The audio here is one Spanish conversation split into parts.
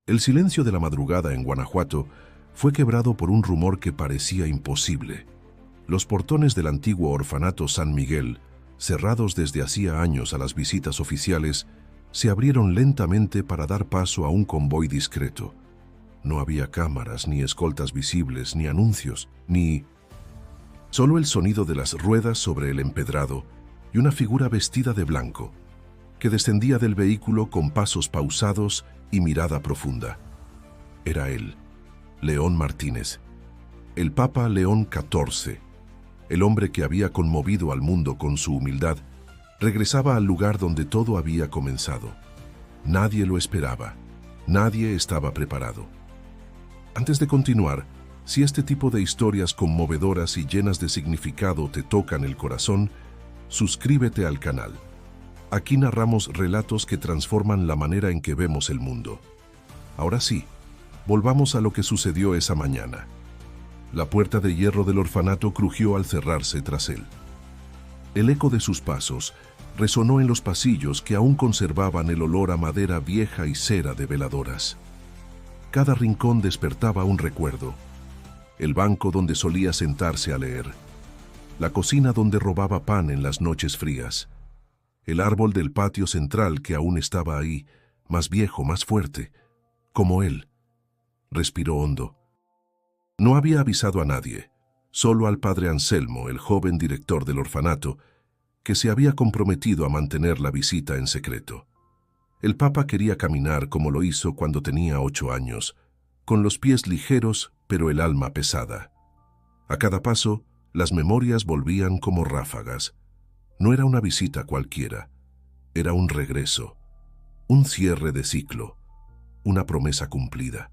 El silencio de la madrugada en Guanajuato fue quebrado por un rumor que parecía imposible. Los portones del antiguo orfanato San Miguel, cerrados desde hacía años a las visitas oficiales, se abrieron lentamente para dar paso a un convoy discreto. No había cámaras, ni escoltas visibles, ni anuncios, ni... Solo el sonido de las ruedas sobre el empedrado y una figura vestida de blanco, que descendía del vehículo con pasos pausados y mirada profunda. Era él, León Martínez, el Papa León XIV, el hombre que había conmovido al mundo con su humildad, regresaba al lugar donde todo había comenzado. Nadie lo esperaba, nadie estaba preparado. Antes de continuar, si este tipo de historias conmovedoras y llenas de significado te tocan el corazón, suscríbete al canal. Aquí narramos relatos que transforman la manera en que vemos el mundo. Ahora sí, volvamos a lo que sucedió esa mañana. La puerta de hierro del orfanato crujió al cerrarse tras él. El eco de sus pasos resonó en los pasillos que aún conservaban el olor a madera vieja y cera de veladoras. Cada rincón despertaba un recuerdo. El banco donde solía sentarse a leer. La cocina donde robaba pan en las noches frías. El árbol del patio central que aún estaba ahí, más viejo, más fuerte, como él. Respiró hondo. No había avisado a nadie, solo al padre Anselmo, el joven director del orfanato, que se había comprometido a mantener la visita en secreto. El Papa quería caminar como lo hizo cuando tenía 8 años, con los pies ligeros pero el alma pesada. A cada paso, las memorias volvían como ráfagas. No era una visita cualquiera, era un regreso, un cierre de ciclo, una promesa cumplida.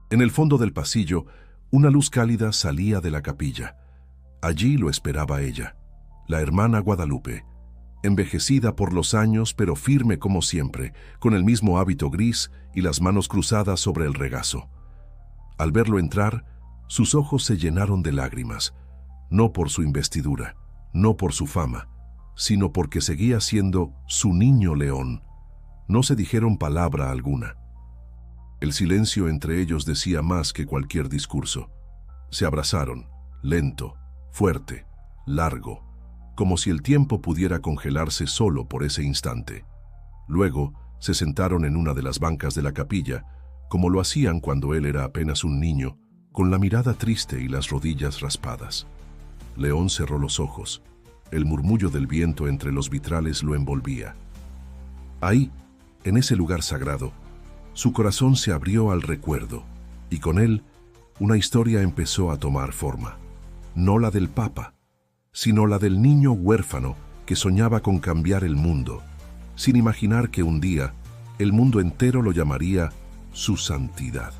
En el fondo del pasillo, una luz cálida salía de la capilla. Allí lo esperaba ella, la hermana Guadalupe, envejecida por los años pero firme como siempre, con el mismo hábito gris y las manos cruzadas sobre el regazo. Al verlo entrar, sus ojos se llenaron de lágrimas, no por su investidura, no por su fama, sino porque seguía siendo su niño León. No se dijeron palabra alguna. El silencio entre ellos decía más que cualquier discurso. Se abrazaron, lento, fuerte, largo, como si el tiempo pudiera congelarse solo por ese instante. Luego se sentaron en una de las bancas de la capilla, como lo hacían cuando él era apenas un niño, con la mirada triste y las rodillas raspadas. León cerró los ojos. El murmullo del viento entre los vitrales lo envolvía. Ahí, en ese lugar sagrado, su corazón se abrió al recuerdo, y con él, una historia empezó a tomar forma. No la del Papa, sino la del niño huérfano que soñaba con cambiar el mundo, sin imaginar que un día el mundo entero lo llamaría su santidad.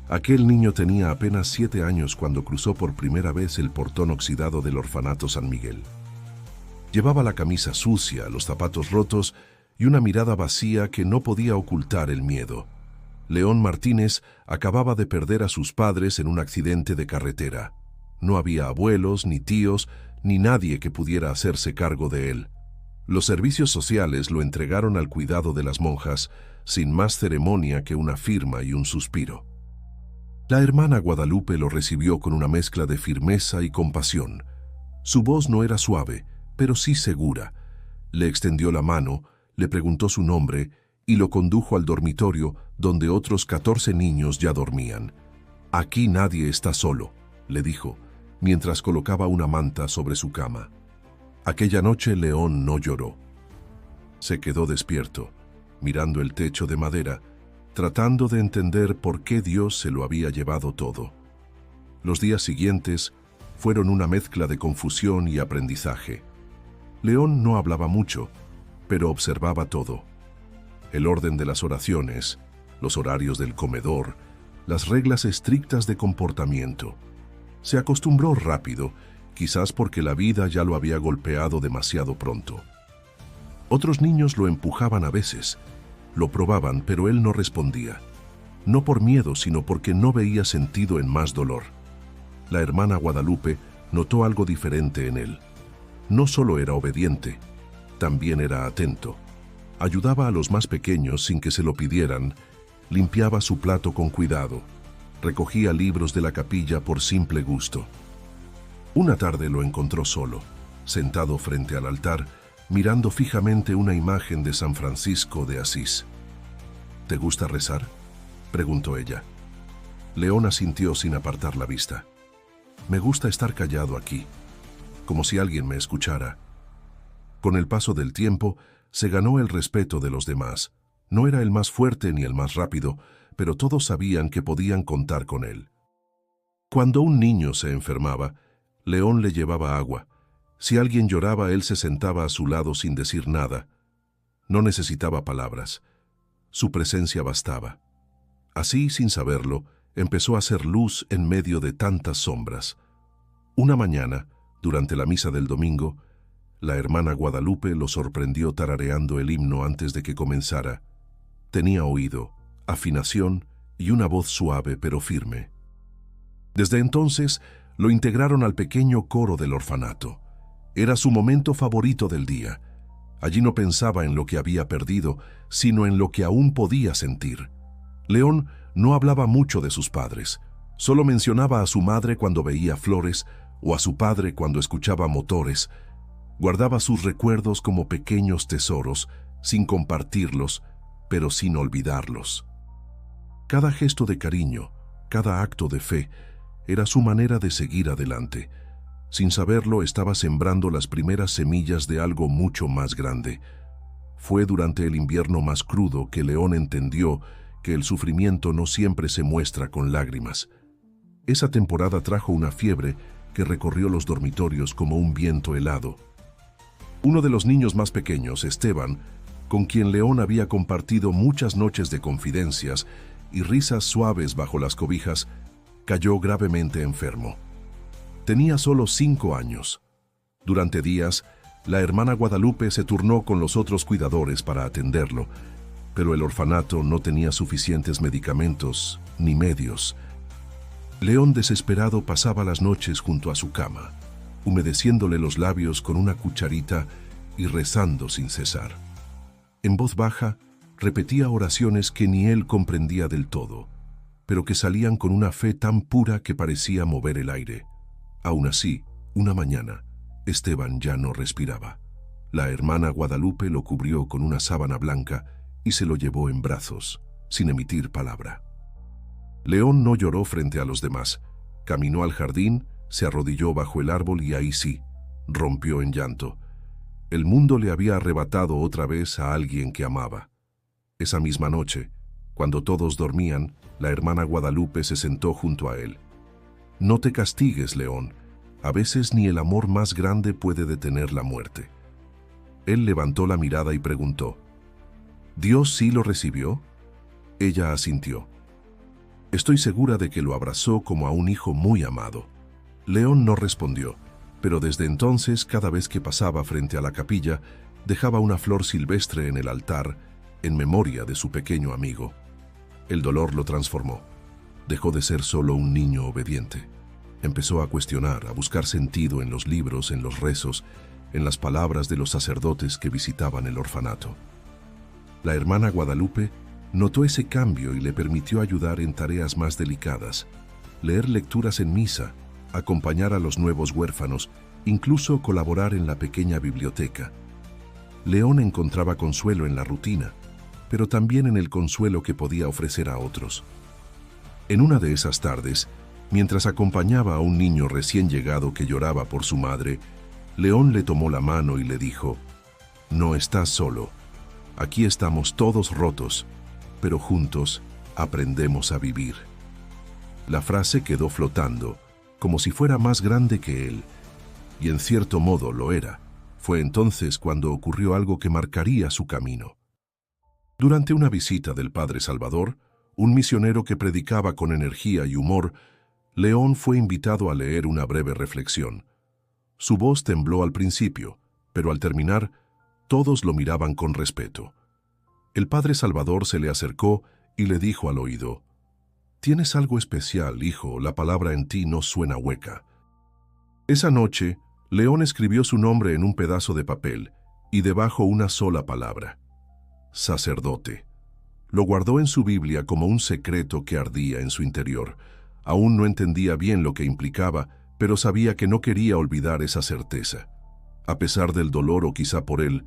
Aquel niño tenía apenas 7 años cuando cruzó por primera vez el portón oxidado del orfanato San Miguel. Llevaba la camisa sucia, los zapatos rotos y una mirada vacía que no podía ocultar el miedo. León Martínez acababa de perder a sus padres en un accidente de carretera. No había abuelos, ni tíos, ni nadie que pudiera hacerse cargo de él. Los servicios sociales lo entregaron al cuidado de las monjas, sin más ceremonia que una firma y un suspiro. La hermana Guadalupe lo recibió con una mezcla de firmeza y compasión. Su voz no era suave, pero sí segura. Le extendió la mano, le preguntó su nombre y lo condujo al dormitorio donde otros 14 niños ya dormían. «Aquí nadie está solo», le dijo, mientras colocaba una manta sobre su cama. Aquella noche León no lloró. Se quedó despierto, mirando el techo de madera, tratando de entender por qué Dios se lo había llevado todo. Los días siguientes fueron una mezcla de confusión y aprendizaje. León no hablaba mucho, pero observaba todo. El orden de las oraciones, los horarios del comedor, las reglas estrictas de comportamiento. Se acostumbró rápido, quizás porque la vida ya lo había golpeado demasiado pronto. Otros niños lo empujaban a veces, lo probaban, pero él no respondía. No por miedo, sino porque no veía sentido en más dolor. La hermana Guadalupe notó algo diferente en él. No solo era obediente, también era atento. Ayudaba a los más pequeños sin que se lo pidieran limpiaba su plato con cuidado, recogía libros de la capilla por simple gusto. Una tarde lo encontró solo, sentado frente al altar, mirando fijamente una imagen de San Francisco de Asís. ¿Te gusta rezar?, preguntó ella. León asintió sin apartar la vista. Me gusta estar callado aquí, como si alguien me escuchara. Con el paso del tiempo, se ganó el respeto de los demás. No era el más fuerte ni el más rápido, pero todos sabían que podían contar con él. Cuando un niño se enfermaba, León le llevaba agua. Si alguien lloraba, él se sentaba a su lado sin decir nada. No necesitaba palabras. Su presencia bastaba. Así, sin saberlo, empezó a hacer luz en medio de tantas sombras. Una mañana, durante la misa del domingo, la hermana Guadalupe lo sorprendió tarareando el himno antes de que comenzara. Tenía oído, afinación y una voz suave pero firme. Desde entonces, lo integraron al pequeño coro del orfanato. Era su momento favorito del día. Allí no pensaba en lo que había perdido, sino en lo que aún podía sentir. León no hablaba mucho de sus padres. Solo mencionaba a su madre cuando veía flores o a su padre cuando escuchaba motores. Guardaba sus recuerdos como pequeños tesoros, sin compartirlos, pero sin olvidarlos. Cada gesto de cariño, cada acto de fe, era su manera de seguir adelante. Sin saberlo, estaba sembrando las primeras semillas de algo mucho más grande. Fue durante el invierno más crudo que León entendió que el sufrimiento no siempre se muestra con lágrimas. Esa temporada trajo una fiebre que recorrió los dormitorios como un viento helado. Uno de los niños más pequeños, Esteban, con quien León había compartido muchas noches de confidencias y risas suaves bajo las cobijas, cayó gravemente enfermo. Tenía solo 5 años. Durante días, la hermana Guadalupe se turnó con los otros cuidadores para atenderlo, pero el orfanato no tenía suficientes medicamentos ni medios. León, desesperado, pasaba las noches junto a su cama, humedeciéndole los labios con una cucharita y rezando sin cesar. En voz baja, repetía oraciones que ni él comprendía del todo, pero que salían con una fe tan pura que parecía mover el aire. Aún así, una mañana, Esteban ya no respiraba. La hermana Guadalupe lo cubrió con una sábana blanca y se lo llevó en brazos, sin emitir palabra. León no lloró frente a los demás. Caminó al jardín, se arrodilló bajo el árbol y ahí sí, rompió en llanto. El mundo le había arrebatado otra vez a alguien que amaba. Esa misma noche, cuando todos dormían, la hermana Guadalupe se sentó junto a él. No te castigues, León. A veces ni el amor más grande puede detener la muerte. Él levantó la mirada y preguntó, ¿Dios sí lo recibió? Ella asintió. Estoy segura de que lo abrazó como a un hijo muy amado. León no respondió, pero desde entonces, cada vez que pasaba frente a la capilla, dejaba una flor silvestre en el altar, en memoria de su pequeño amigo. El dolor lo transformó. Dejó de ser solo un niño obediente. Empezó a cuestionar, a buscar sentido en los libros, en los rezos, en las palabras de los sacerdotes que visitaban el orfanato. La hermana Guadalupe notó ese cambio y le permitió ayudar en tareas más delicadas, leer lecturas en misa, acompañar a los nuevos huérfanos, incluso colaborar en la pequeña biblioteca. León encontraba consuelo en la rutina, pero también en el consuelo que podía ofrecer a otros. En una de esas tardes, mientras acompañaba a un niño recién llegado que lloraba por su madre, León le tomó la mano y le dijo, «No estás solo. Aquí estamos todos rotos, pero juntos aprendemos a vivir». La frase quedó flotando, como si fuera más grande que él, y en cierto modo lo era. Fue entonces cuando ocurrió algo que marcaría su camino. Durante una visita del Padre Salvador, un misionero que predicaba con energía y humor, León fue invitado a leer una breve reflexión. Su voz tembló al principio, pero al terminar, todos lo miraban con respeto. El Padre Salvador se le acercó y le dijo al oído, «Tienes algo especial, hijo, la palabra en ti no suena hueca». Esa noche, León escribió su nombre en un pedazo de papel y debajo una sola palabra, sacerdote. Lo guardó en su Biblia como un secreto que ardía en su interior. Aún no entendía bien lo que implicaba, pero sabía que no quería olvidar esa certeza. A pesar del dolor o quizá por él,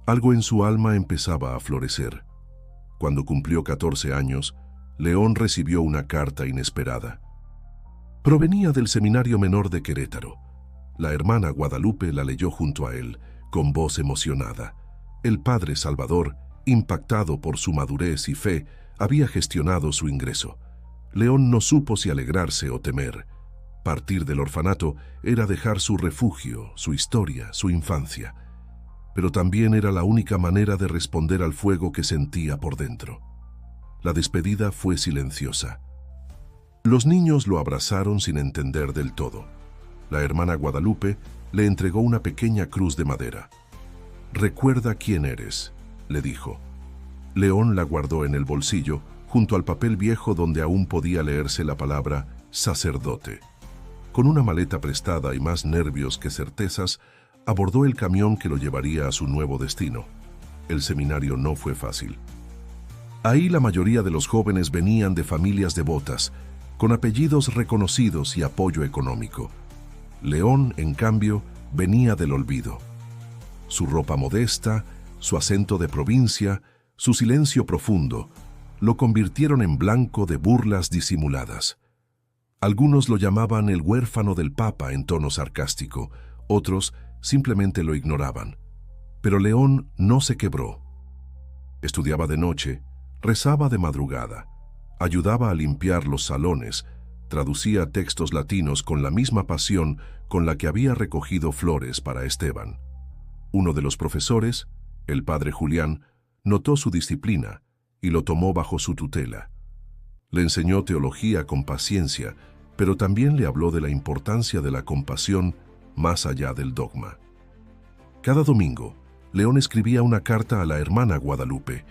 algo en su alma empezaba a florecer. Cuando cumplió 14 años, León recibió una carta inesperada. Provenía del Seminario Menor de Querétaro. La hermana Guadalupe la leyó junto a él, con voz emocionada. El padre Salvador, impactado por su madurez y fe, había gestionado su ingreso. León no supo si alegrarse o temer. Partir del orfanato era dejar su refugio, su historia, su infancia. Pero también era la única manera de responder al fuego que sentía por dentro. La despedida fue silenciosa. Los niños lo abrazaron sin entender del todo. La hermana Guadalupe le entregó una pequeña cruz de madera. «Recuerda quién eres», le dijo. León la guardó en el bolsillo, junto al papel viejo donde aún podía leerse la palabra sacerdote. Con una maleta prestada y más nervios que certezas, abordó el camión que lo llevaría a su nuevo destino. El seminario no fue fácil. Ahí la mayoría de los jóvenes venían de familias devotas, con apellidos reconocidos y apoyo económico. León, en cambio, venía del olvido. Su ropa modesta, su acento de provincia, su silencio profundo, lo convirtieron en blanco de burlas disimuladas. Algunos lo llamaban el huérfano del Papa en tono sarcástico, otros simplemente lo ignoraban. Pero León no se quebró. Estudiaba de noche, rezaba de madrugada, ayudaba a limpiar los salones, traducía textos latinos con la misma pasión con la que había recogido flores para Esteban. Uno de los profesores, el padre Julián, notó su disciplina y lo tomó bajo su tutela. Le enseñó teología con paciencia, pero también le habló de la importancia de la compasión más allá del dogma. Cada domingo, León escribía una carta a la hermana Guadalupe.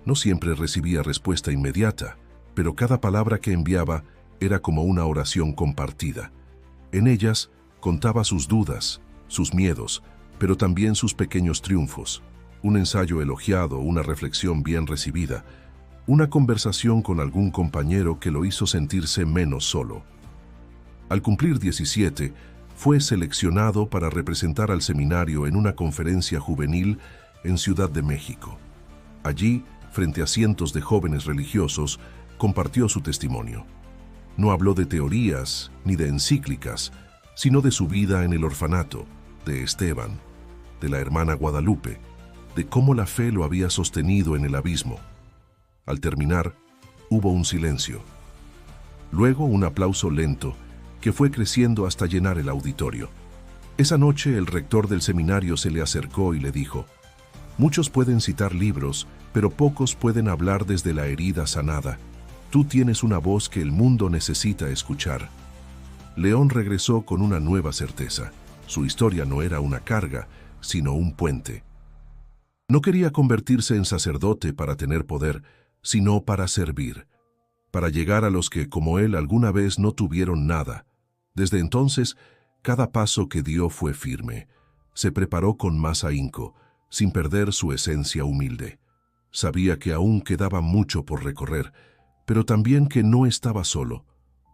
No siempre recibía respuesta inmediata, pero cada palabra que enviaba era como una oración compartida. En ellas contaba sus dudas, sus miedos, pero también sus pequeños triunfos. Un ensayo elogiado, una reflexión bien recibida, una conversación con algún compañero que lo hizo sentirse menos solo. Al cumplir 17, fue seleccionado para representar al seminario en una conferencia juvenil en Ciudad de México. Allí, frente a cientos de jóvenes religiosos, compartió su testimonio. No habló de teorías ni de encíclicas, sino de su vida en el orfanato, de Esteban, de la hermana Guadalupe, de cómo la fe lo había sostenido en el abismo. Al terminar, hubo un silencio. Luego un aplauso lento que fue creciendo hasta llenar el auditorio. Esa noche el rector del seminario se le acercó y le dijo: «Muchos pueden citar libros, pero pocos pueden hablar desde la herida sanada. Tú tienes una voz que el mundo necesita escuchar». León regresó con una nueva certeza. Su historia no era una carga, sino un puente. No quería convertirse en sacerdote para tener poder, sino para servir, para llegar a los que, como él, alguna vez no tuvieron nada. Desde entonces, cada paso que dio fue firme. Se preparó con más ahínco, sin perder su esencia humilde. Sabía que aún quedaba mucho por recorrer, pero también que no estaba solo.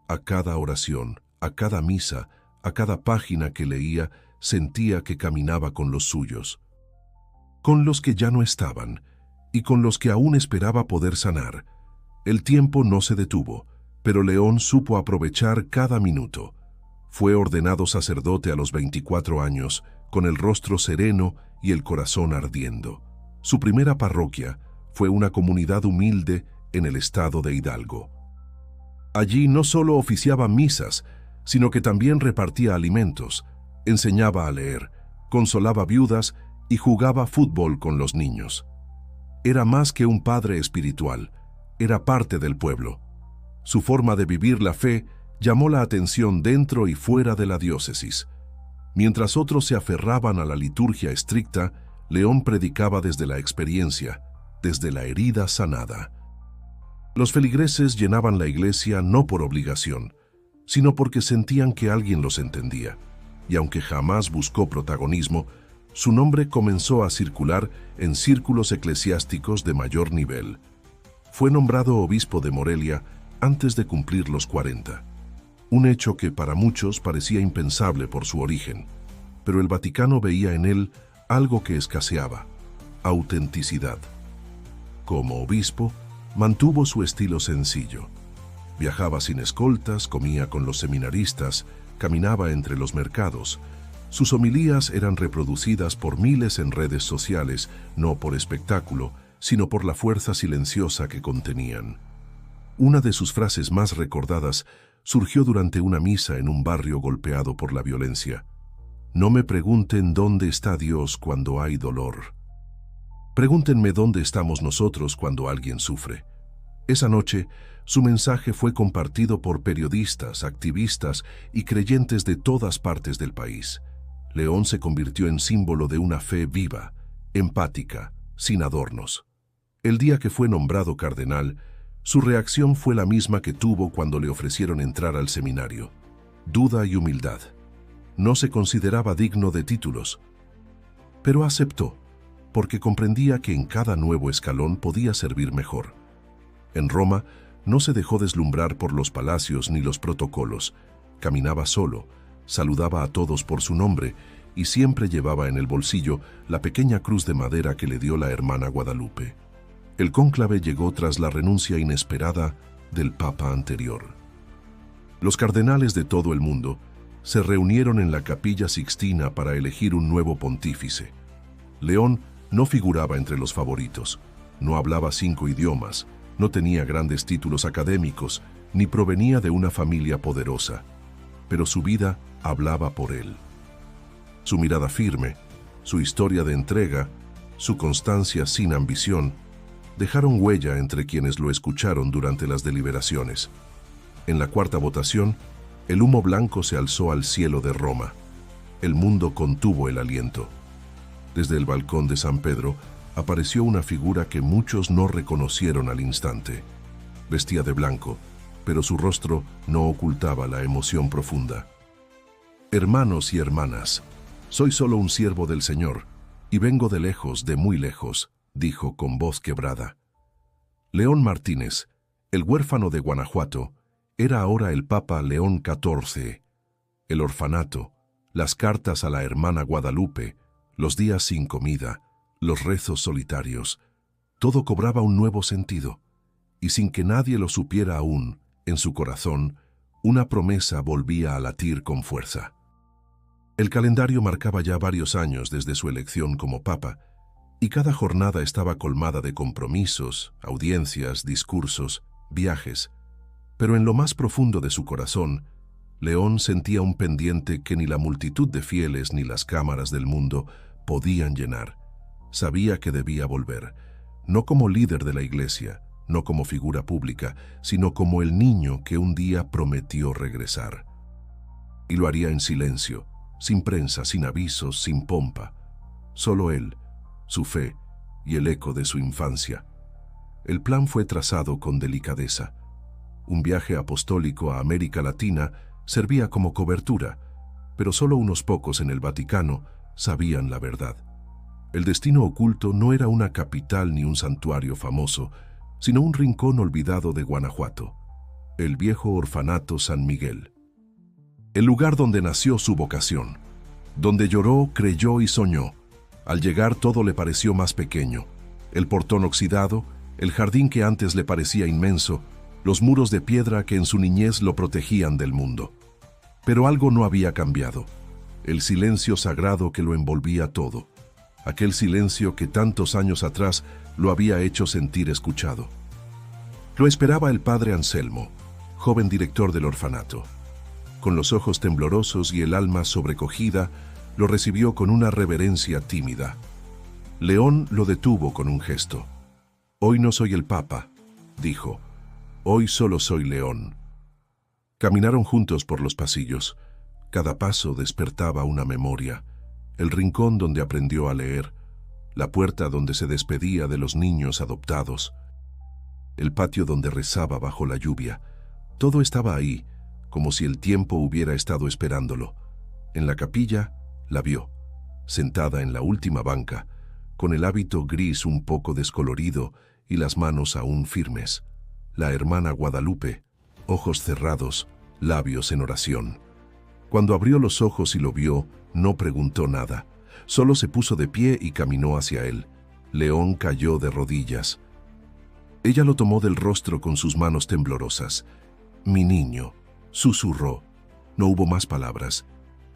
A cada oración, a cada misa, a cada página que leía, sentía que caminaba con los suyos, con los que ya no estaban y con los que aún esperaba poder sanar. El tiempo no se detuvo, pero León supo aprovechar cada minuto. Fue ordenado sacerdote a los 24 años, con el rostro sereno y el corazón ardiendo. Su primera parroquia fue una comunidad humilde en el estado de Hidalgo. Allí no solo oficiaba misas, sino que también repartía alimentos, enseñaba a leer, consolaba viudas y jugaba fútbol con los niños. Era más que un padre espiritual, era parte del pueblo. Su forma de vivir la fe llamó la atención dentro y fuera de la diócesis. Mientras otros se aferraban a la liturgia estricta, León predicaba desde la experiencia, desde la herida sanada. Los feligreses llenaban la iglesia no por obligación, sino porque sentían que alguien los entendía. Y aunque jamás buscó protagonismo, su nombre comenzó a circular en círculos eclesiásticos de mayor nivel. Fue nombrado obispo de Morelia antes de cumplir los 40. Un hecho que para muchos parecía impensable por su origen, pero el Vaticano veía en él algo que escaseaba: autenticidad. Como obispo, mantuvo su estilo sencillo. Viajaba sin escoltas, comía con los seminaristas, caminaba entre los mercados. Sus homilías eran reproducidas por miles en redes sociales, no por espectáculo, sino por la fuerza silenciosa que contenían. Una de sus frases más recordadas surgió durante una misa en un barrio golpeado por la violencia: «No me pregunten dónde está Dios cuando hay dolor. Pregúntenme dónde estamos nosotros cuando alguien sufre». Esa noche, su mensaje fue compartido por periodistas, activistas y creyentes de todas partes del país. León se convirtió en símbolo de una fe viva, empática, sin adornos. El día que fue nombrado cardenal, su reacción fue la misma que tuvo cuando le ofrecieron entrar al seminario: duda y humildad. No se consideraba digno de títulos, pero aceptó, porque comprendía que en cada nuevo escalón podía servir mejor. En Roma, no se dejó deslumbrar por los palacios ni los protocolos. Caminaba solo, saludaba a todos por su nombre y siempre llevaba en el bolsillo la pequeña cruz de madera que le dio la hermana Guadalupe. El cónclave llegó tras la renuncia inesperada del papa anterior. Los cardenales de todo el mundo se reunieron en la Capilla Sixtina para elegir un nuevo pontífice. León no figuraba entre los favoritos. No hablaba 5 idiomas, no tenía grandes títulos académicos, ni provenía de una familia poderosa, pero su vida hablaba por él. Su mirada firme, su historia de entrega, su constancia sin ambición, dejaron huella entre quienes lo escucharon durante las deliberaciones. En la cuarta votación, el humo blanco se alzó al cielo de Roma. El mundo contuvo el aliento. Desde el balcón de San Pedro apareció una figura que muchos no reconocieron al instante. Vestía de blanco, pero su rostro no ocultaba la emoción profunda. «Hermanos y hermanas, soy solo un siervo del Señor, y vengo de lejos, de muy lejos», dijo con voz quebrada. León Martínez, el huérfano de Guanajuato, era ahora el Papa León XIV. El orfanato, las cartas a la hermana Guadalupe, los días sin comida, los rezos solitarios, todo cobraba un nuevo sentido, y sin que nadie lo supiera aún, en su corazón, una promesa volvía a latir con fuerza. El calendario marcaba ya varios años desde su elección como papa, y cada jornada estaba colmada de compromisos, audiencias, discursos, viajes. Pero en lo más profundo de su corazón, León sentía un pendiente que ni la multitud de fieles ni las cámaras del mundo podían llenar. Sabía que debía volver, no como líder de la iglesia, no como figura pública, sino como el niño que un día prometió regresar. Y lo haría en silencio, sin prensa, sin avisos, sin pompa. Solo él, su fe y el eco de su infancia. El plan fue trazado con delicadeza. Un viaje apostólico a América Latina servía como cobertura, pero solo unos pocos en el Vaticano sabían la verdad. El destino oculto no era una capital ni un santuario famoso, sino un rincón olvidado de Guanajuato, el viejo orfanato San Miguel. El lugar donde nació su vocación, donde lloró, creyó y soñó. Al llegar todo le pareció más pequeño. El portón oxidado, el jardín que antes le parecía inmenso, los muros de piedra que en su niñez lo protegían del mundo. Pero algo no había cambiado. El silencio sagrado que lo envolvía todo. Aquel silencio que tantos años atrás lo había hecho sentir escuchado. Lo esperaba el padre Anselmo, joven director del orfanato. Con los ojos temblorosos y el alma sobrecogida, lo recibió con una reverencia tímida. León lo detuvo con un gesto. «Hoy no soy el Papa», dijo. «Hoy solo soy León». Caminaron juntos por los pasillos. Cada paso despertaba una memoria. El rincón donde aprendió a leer, la puerta donde se despedía de los niños adoptados, el patio donde rezaba bajo la lluvia. Todo estaba ahí, como si el tiempo hubiera estado esperándolo. En la capilla, la vio, sentada en la última banca, con el hábito gris un poco descolorido y las manos aún firmes. La hermana Guadalupe, ojos cerrados, labios en oración. Cuando abrió los ojos y lo vio, no preguntó nada. Solo se puso de pie y caminó hacia él. León cayó de rodillas. Ella lo tomó del rostro con sus manos temblorosas. «Mi niño», susurró. No hubo más palabras.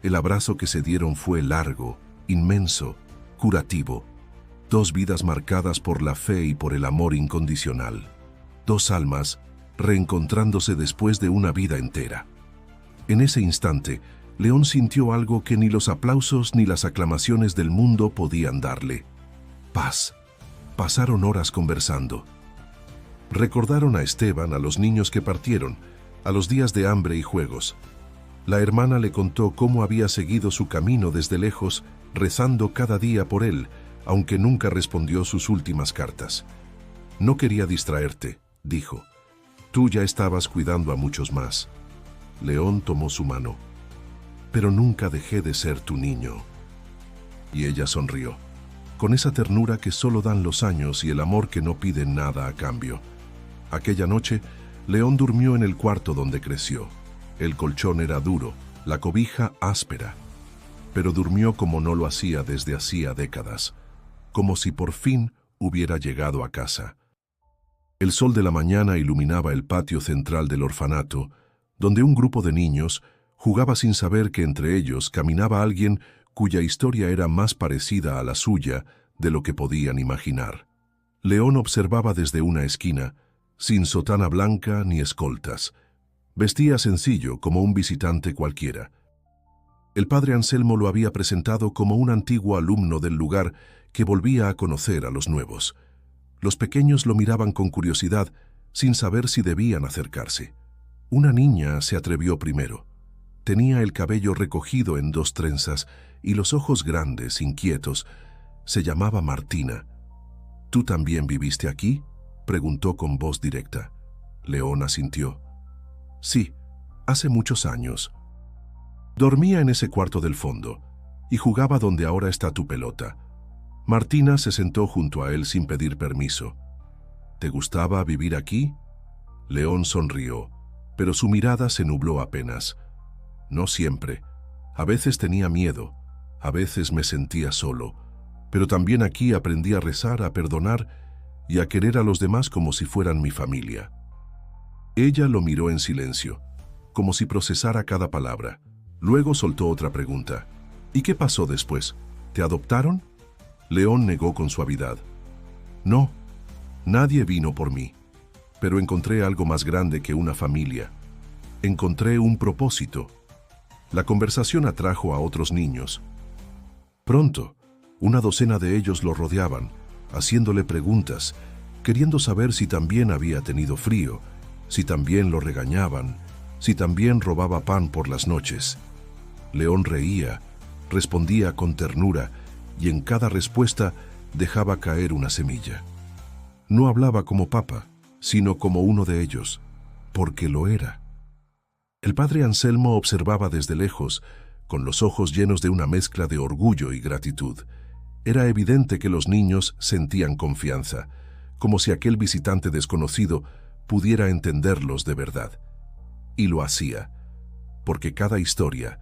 El abrazo que se dieron fue largo, inmenso, curativo. Dos vidas marcadas por la fe y por el amor incondicional. Dos almas reencontrándose después de una vida entera. En ese instante, León sintió algo que ni los aplausos ni las aclamaciones del mundo podían darle. Paz. Pasaron horas conversando. Recordaron a Esteban, a los niños que partieron, a los días de hambre y juegos. La hermana le contó cómo había seguido su camino desde lejos, rezando cada día por él, aunque nunca respondió sus últimas cartas. «No quería distraerte», dijo. «Tú ya estabas cuidando a muchos más». León tomó su mano. «Pero nunca dejé de ser tu niño». Y ella sonrió, con esa ternura que solo dan los años y el amor que no pide nada a cambio. Aquella noche, León durmió en el cuarto donde creció. El colchón era duro, la cobija áspera, pero durmió como no lo hacía desde hacía décadas, como si por fin hubiera llegado a casa. El sol de la mañana iluminaba el patio central del orfanato, donde un grupo de niños jugaba sin saber que entre ellos caminaba alguien cuya historia era más parecida a la suya de lo que podían imaginar. León observaba desde una esquina, sin sotana blanca ni escoltas. Vestía sencillo como un visitante cualquiera. El padre Anselmo lo había presentado como un antiguo alumno del lugar que volvía a conocer a los nuevos. Los pequeños lo miraban con curiosidad, sin saber si debían acercarse. Una niña se atrevió primero. Tenía el cabello recogido en dos trenzas y los ojos grandes, inquietos. Se llamaba Martina. «¿Tú también viviste aquí?», preguntó con voz directa. León asintió. «Sí, hace muchos años. Dormía en ese cuarto del fondo y jugaba donde ahora está tu pelota». Martina se sentó junto a él sin pedir permiso. «¿Te gustaba vivir aquí?». León sonrió, pero su mirada se nubló apenas. «No siempre. A veces tenía miedo, a veces me sentía solo, pero también aquí aprendí a rezar, a perdonar y a querer a los demás como si fueran mi familia». Ella lo miró en silencio, como si procesara cada palabra. Luego soltó otra pregunta. «¿Y qué pasó después? ¿Te adoptaron?». León negó con suavidad. «No, nadie vino por mí, pero encontré algo más grande que una familia. Encontré un propósito». La conversación atrajo a otros niños. Pronto, una docena de ellos lo rodeaban, haciéndole preguntas, queriendo saber si también había tenido frío, si también lo regañaban, si también robaba pan por las noches. León reía, respondía con ternura, y en cada respuesta dejaba caer una semilla. No hablaba como papa, sino como uno de ellos, porque lo era. El padre Anselmo observaba desde lejos, con los ojos llenos de una mezcla de orgullo y gratitud. Era evidente que los niños sentían confianza, como si aquel visitante desconocido pudiera entenderlos de verdad. Y lo hacía, porque cada historia,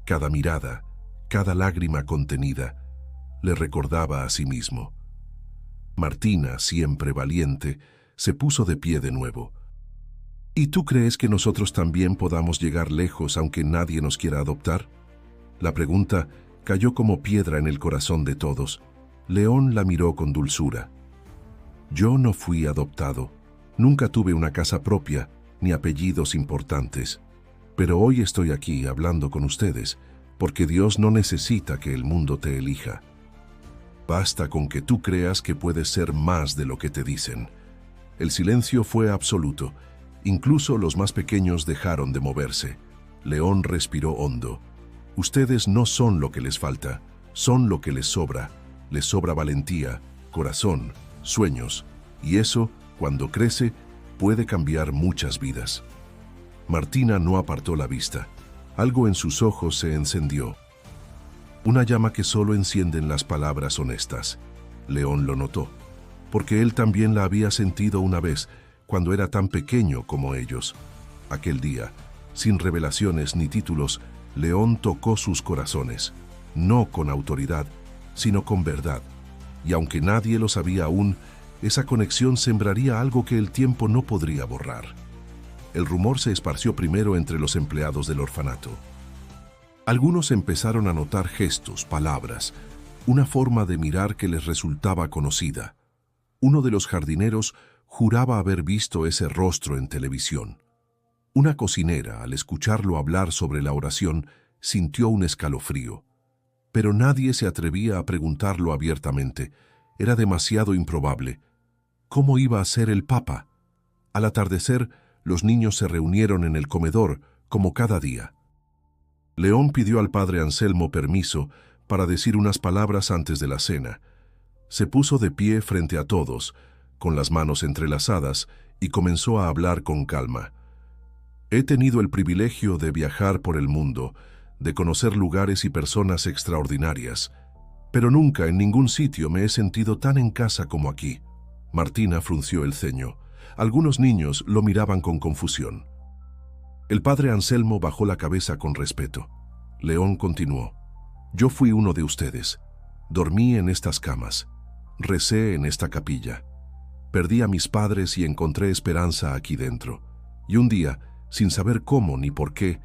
cada mirada, cada lágrima contenida, le recordaba a sí mismo. Martina, siempre valiente, se puso de pie de nuevo. «¿Y tú crees que nosotros también podamos llegar lejos aunque nadie nos quiera adoptar?». La pregunta cayó como piedra en el corazón de todos. León la miró con dulzura. «Yo no fui adoptado. Nunca tuve una casa propia, ni apellidos importantes. Pero hoy estoy aquí hablando con ustedes, porque Dios no necesita que el mundo te elija. Basta con que tú creas que puedes ser más de lo que te dicen». El silencio fue absoluto. Incluso los más pequeños dejaron de moverse. León respiró hondo. «Ustedes no son lo que les falta, son lo que les sobra. Les sobra valentía, corazón, sueños, y eso, cuando crece, puede cambiar muchas vidas». Martina no apartó la vista. Algo en sus ojos se encendió. Una llama que solo encienden las palabras honestas. León lo notó. porque él también la había sentido una vez, cuando era tan pequeño como ellos. Aquel día, sin revelaciones ni títulos, León tocó sus corazones, no con autoridad, sino con verdad. Y aunque nadie lo sabía aún, esa conexión sembraría algo que el tiempo no podría borrar. El rumor se esparció primero entre los empleados del orfanato. Algunos empezaron a notar gestos, palabras, una forma de mirar que les resultaba conocida. Uno de los jardineros juraba haber visto ese rostro en televisión. Una cocinera, al escucharlo hablar sobre la oración, sintió un escalofrío. Pero nadie se atrevía a preguntarlo abiertamente. Era demasiado improbable. ¿Cómo iba a ser el Papa? Al atardecer, los niños se reunieron en el comedor, como cada día. León pidió al padre Anselmo permiso para decir unas palabras antes de la cena. Se puso de pie frente a todos, con las manos entrelazadas, y comenzó a hablar con calma. He tenido el privilegio de viajar por el mundo, de conocer lugares y personas extraordinarias, pero nunca en ningún sitio me he sentido tan en casa como aquí. Martina frunció el ceño. Algunos niños lo miraban con confusión. El padre Anselmo bajó la cabeza con respeto. León continuó. Yo fui uno de ustedes. Dormí en estas camas. Recé en esta capilla. Perdí a mis padres y encontré esperanza aquí dentro. Y un día, sin saber cómo ni por qué,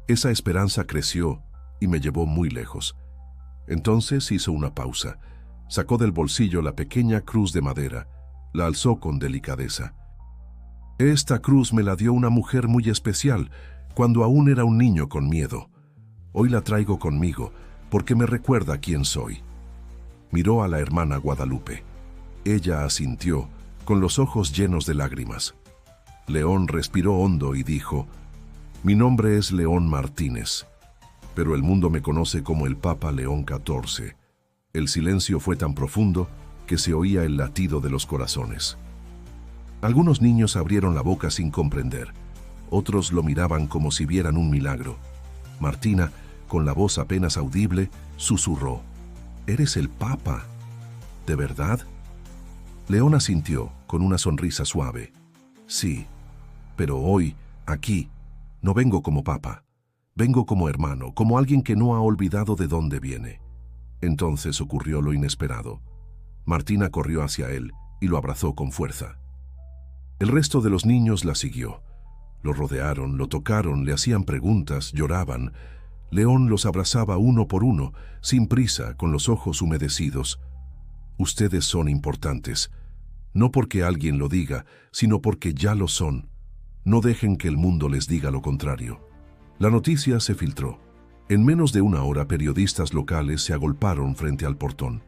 esa esperanza creció y me llevó muy lejos. Entonces hizo una pausa. Sacó del bolsillo la pequeña cruz de madera. La alzó con delicadeza. Esta cruz me la dio una mujer muy especial, cuando aún era un niño con miedo. Hoy la traigo conmigo, porque me recuerda quién soy. Miró a la hermana Guadalupe. Ella asintió, con los ojos llenos de lágrimas. León respiró hondo y dijo, mi nombre es León Martínez, pero el mundo me conoce como el Papa León XIV. El silencio fue tan profundo que se oía el latido de los corazones. Algunos niños abrieron la boca sin comprender. Otros lo miraban como si vieran un milagro. Martina, con la voz apenas audible, susurró, «¿Eres el Papa? ¿De verdad?» León asintió, con una sonrisa suave. «Sí, pero hoy, aquí, no vengo como Papa. Vengo como hermano, como alguien que no ha olvidado de dónde viene». Entonces ocurrió lo inesperado. Martina corrió hacia él y lo abrazó con fuerza. El resto de los niños la siguió. Lo rodearon, lo tocaron, le hacían preguntas, lloraban. León los abrazaba uno por uno, sin prisa, con los ojos humedecidos. Ustedes son importantes, no porque alguien lo diga, sino porque ya lo son. No dejen que el mundo les diga lo contrario. La noticia se filtró. En menos de una hora, periodistas locales se agolparon frente al portón.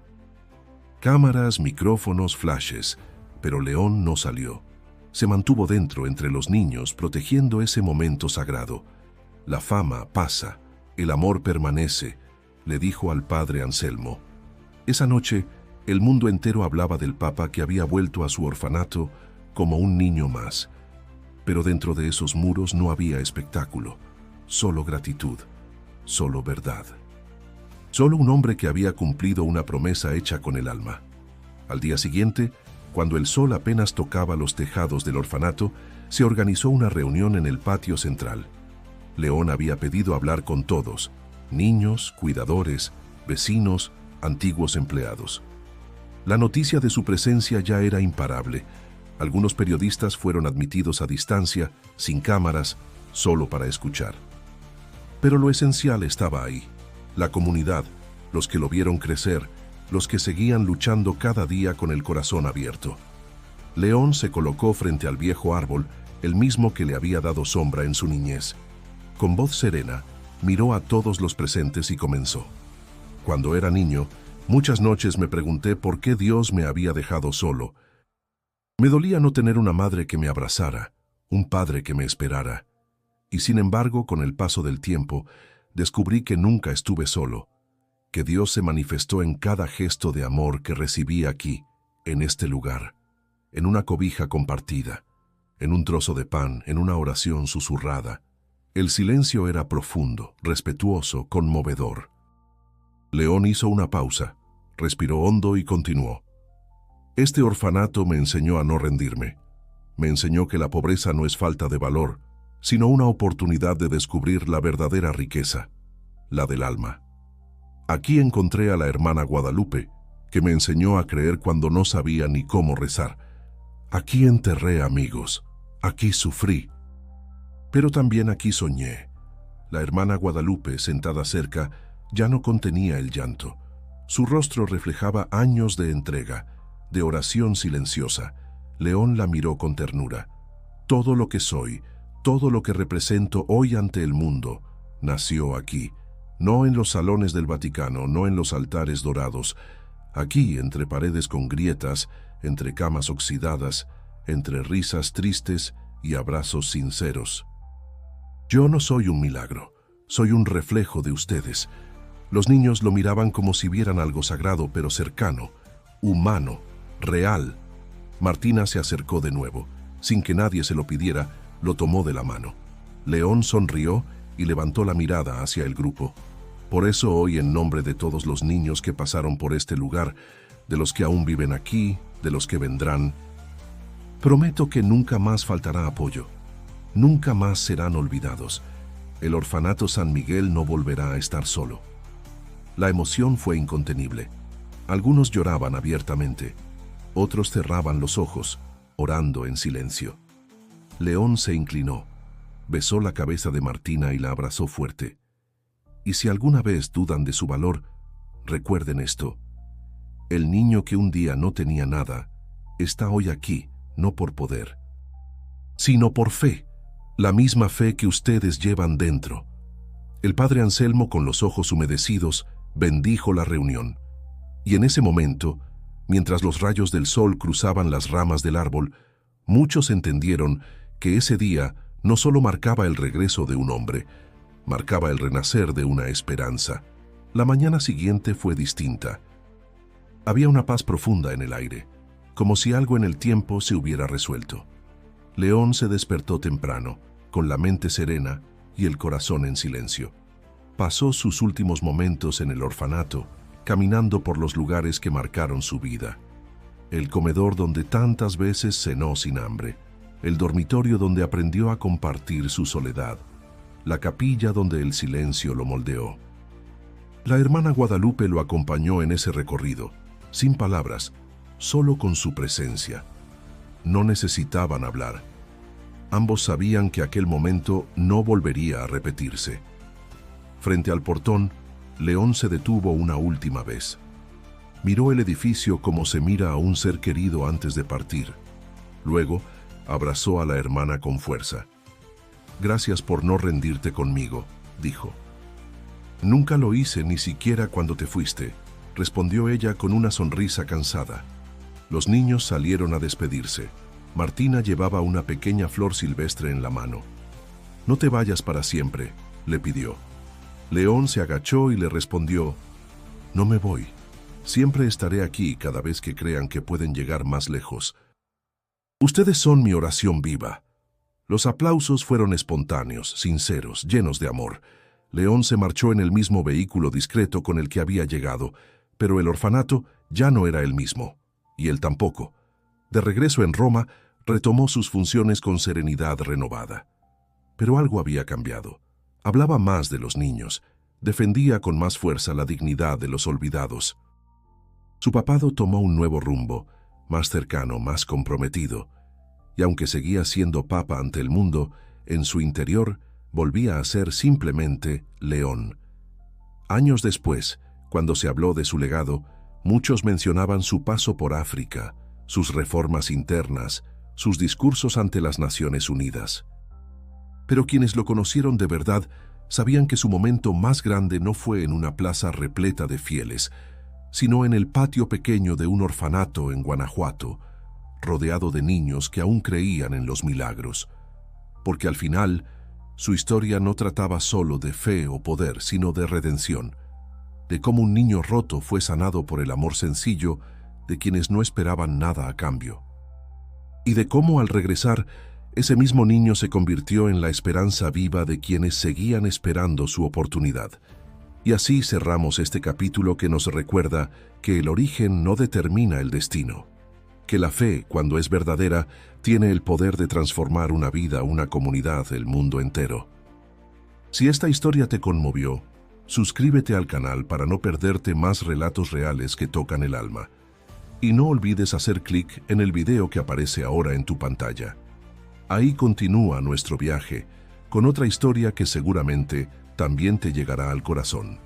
Cámaras, micrófonos, flashes, pero León no salió. Se mantuvo dentro entre los niños, protegiendo ese momento sagrado. La fama pasa, el amor permanece, le dijo al padre Anselmo. Esa noche, el mundo entero hablaba del Papa que había vuelto a su orfanato como un niño más. Pero dentro de esos muros no había espectáculo, solo gratitud, solo verdad. Solo un hombre que había cumplido una promesa hecha con el alma. Al día siguiente, cuando el sol apenas tocaba los tejados del orfanato, se organizó una reunión en el patio central. León había pedido hablar con todos, niños, cuidadores, vecinos, antiguos empleados. La noticia de su presencia ya era imparable. Algunos periodistas fueron admitidos a distancia, sin cámaras, solo para escuchar. Pero lo esencial estaba ahí. La comunidad, los que lo vieron crecer, los que seguían luchando cada día con el corazón abierto. León se colocó frente al viejo árbol, el mismo que le había dado sombra en su niñez. Con voz serena, miró a todos los presentes y comenzó. Cuando era niño, muchas noches me pregunté por qué Dios me había dejado solo. Me dolía no tener una madre que me abrazara, un padre que me esperara. Y sin embargo, con el paso del tiempo, descubrí que nunca estuve solo, que Dios se manifestó en cada gesto de amor que recibí aquí, en este lugar, en una cobija compartida, en un trozo de pan, en una oración susurrada. El silencio era profundo, respetuoso, conmovedor. León hizo una pausa, respiró hondo y continuó. Este orfanato me enseñó a no rendirme. Me enseñó que la pobreza no es falta de valor, sino una oportunidad de descubrir la verdadera riqueza, la del alma. Aquí encontré a la hermana Guadalupe, que me enseñó a creer cuando no sabía ni cómo rezar. Aquí enterré amigos, aquí sufrí, pero también aquí soñé. La hermana Guadalupe, sentada cerca, ya no contenía el llanto. Su rostro reflejaba años de entrega, de oración silenciosa. León la miró con ternura. Todo lo que soy, todo lo que represento hoy ante el mundo, nació aquí, no en los salones del Vaticano, no en los altares dorados, aquí entre paredes con grietas, entre camas oxidadas, entre risas tristes y abrazos sinceros. Yo no soy un milagro, soy un reflejo de ustedes. Los niños lo miraban como si vieran algo sagrado, pero cercano, humano, real. Martina se acercó de nuevo. Sin que nadie se lo pidiera, lo tomó de la mano. León sonrió y levantó la mirada hacia el grupo. Por eso hoy, en nombre de todos los niños que pasaron por este lugar, de los que aún viven aquí, de los que vendrán, prometo que nunca más faltará apoyo. Nunca más serán olvidados. El orfanato San Miguel no volverá a estar solo. La emoción fue incontenible. Algunos lloraban abiertamente. Otros cerraban los ojos, orando en silencio. León se inclinó, besó la cabeza de Martina y la abrazó fuerte. Y si alguna vez dudan de su valor, recuerden esto. El niño que un día no tenía nada, está hoy aquí, no por poder, sino por fe, la misma fe que ustedes llevan dentro. El padre Anselmo, con los ojos humedecidos, bendijo la reunión. Y en ese momento, mientras los rayos del sol cruzaban las ramas del árbol, muchos entendieron que ese día no solo marcaba el regreso de un hombre, marcaba el renacer de una esperanza. La mañana siguiente fue distinta. Había una paz profunda en el aire, como si algo en el tiempo se hubiera resuelto. León se despertó temprano, con la mente serena y el corazón en silencio. Pasó sus últimos momentos en el orfanato, caminando por los lugares que marcaron su vida. El comedor donde tantas veces cenó sin hambre, el dormitorio donde aprendió a compartir su soledad, la capilla donde el silencio lo moldeó. La hermana Guadalupe lo acompañó en ese recorrido, sin palabras, solo con su presencia. No necesitaban hablar. Ambos sabían que aquel momento no volvería a repetirse. Frente al portón, León se detuvo una última vez. Miró el edificio como se mira a un ser querido antes de partir. Luego, abrazó a la hermana con fuerza. «Gracias por no rendirte conmigo», dijo. «Nunca lo hice, ni siquiera cuando te fuiste», respondió ella con una sonrisa cansada. Los niños salieron a despedirse. Martina llevaba una pequeña flor silvestre en la mano. «No te vayas para siempre», le pidió. León se agachó y le respondió: «No me voy. Siempre estaré aquí cada vez que crean que pueden llegar más lejos. Ustedes son mi oración viva». Los aplausos fueron espontáneos, sinceros, llenos de amor. León se marchó en el mismo vehículo discreto con el que había llegado, pero el orfanato ya no era el mismo, y él tampoco. De regreso en Roma, retomó sus funciones con serenidad renovada. Pero algo había cambiado. Hablaba más de los niños, defendía con más fuerza la dignidad de los olvidados. Su papado tomó un nuevo rumbo, más cercano, más comprometido, y aunque seguía siendo papa ante el mundo, en su interior volvía a ser simplemente León. Años después, cuando se habló de su legado, muchos mencionaban su paso por África, sus reformas internas, sus discursos ante las Naciones Unidas. Pero quienes lo conocieron de verdad sabían que su momento más grande no fue en una plaza repleta de fieles, sino en el patio pequeño de un orfanato en Guanajuato, rodeado de niños que aún creían en los milagros. Porque al final, su historia no trataba solo de fe o poder, sino de redención, de cómo un niño roto fue sanado por el amor sencillo de quienes no esperaban nada a cambio. Y de cómo al regresar, ese mismo niño se convirtió en la esperanza viva de quienes seguían esperando su oportunidad. Y así cerramos este capítulo que nos recuerda que el origen no determina el destino. que la fe, cuando es verdadera, tiene el poder de transformar una vida, una comunidad, el mundo entero. Si esta historia te conmovió, suscríbete al canal para no perderte más relatos reales que tocan el alma. Y no olvides hacer clic en el video que aparece ahora en tu pantalla. Ahí continúa nuestro viaje, con otra historia que seguramente también te llegará al corazón.